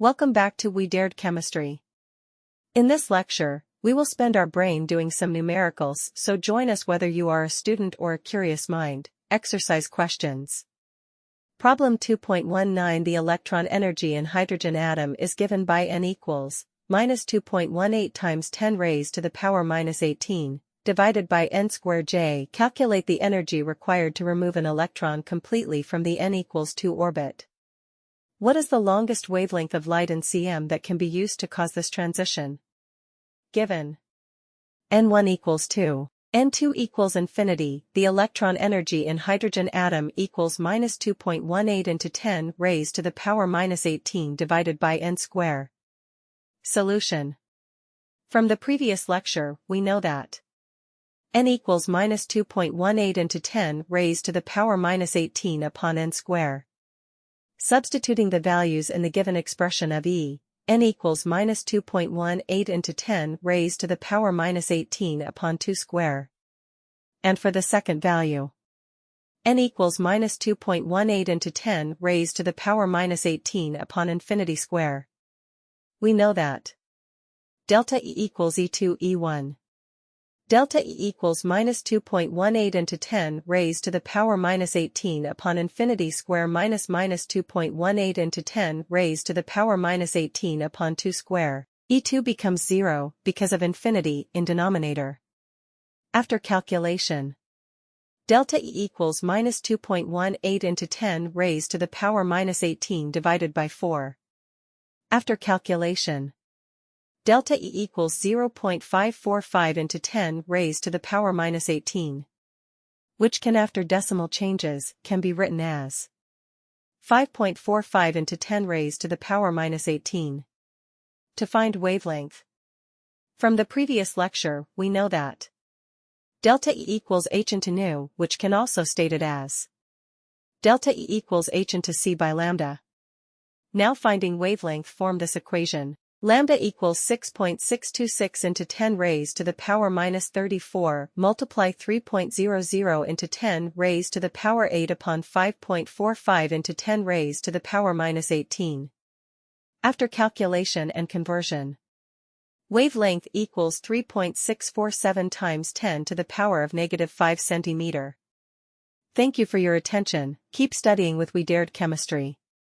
Welcome back to We Dared Chemistry. In this lecture, we will spend our brain doing some numericals, so join us whether you are a student or a curious mind. Exercise questions. Problem 2.19. The electron energy in hydrogen atom is given by n equals minus 2.18 times 10 raised to the power minus 18, divided by n squared j. Calculate the energy required to remove an electron completely from the n equals 2 orbit. What is the longest wavelength of light in cm that can be used to cause this transition? Given n1 equals 2, n2 equals infinity, the electron energy in hydrogen atom equals minus 2.18 into 10 raised to the power minus 18 divided by n square. Solution. From the previous lecture, we know that n equals minus 2.18 into 10 raised to the power minus 18 upon n square. Substituting the values in the given expression of n equals minus 2.18 into 10 raised to the power minus 18 upon 2 square. And for the second value, n equals minus 2.18 into 10 raised to the power minus 18 upon infinity square. We know that delta E equals E2 E1. Delta E equals minus 2.18 into 10 raised to the power minus 18 upon infinity square minus 2.18 into 10 raised to the power minus 18 upon 2 square. E2 becomes 0 because of infinity in denominator. After calculation, delta E equals minus 2.18 into 10 raised to the power minus 18 divided by 4. After calculation, delta E equals 0.545 into 10 raised to the power minus 18, which can after decimal changes can be written as 5.45 into 10 raised to the power minus 18. To find wavelength. From the previous lecture, we know that delta E equals h into nu, which can also stated as delta E equals h into c by lambda. Now finding wavelength, form this equation. Lambda equals 6.626 into 10 raised to the power minus 34 multiply 3.00 into 10 raised to the power 8 upon 5.45 into 10 raised to the power minus 18. After calculation and conversion, wavelength equals 3.647 times 10 to the power of negative 5 centimeter. Thank you for your attention. Keep studying with We Dared Chemistry.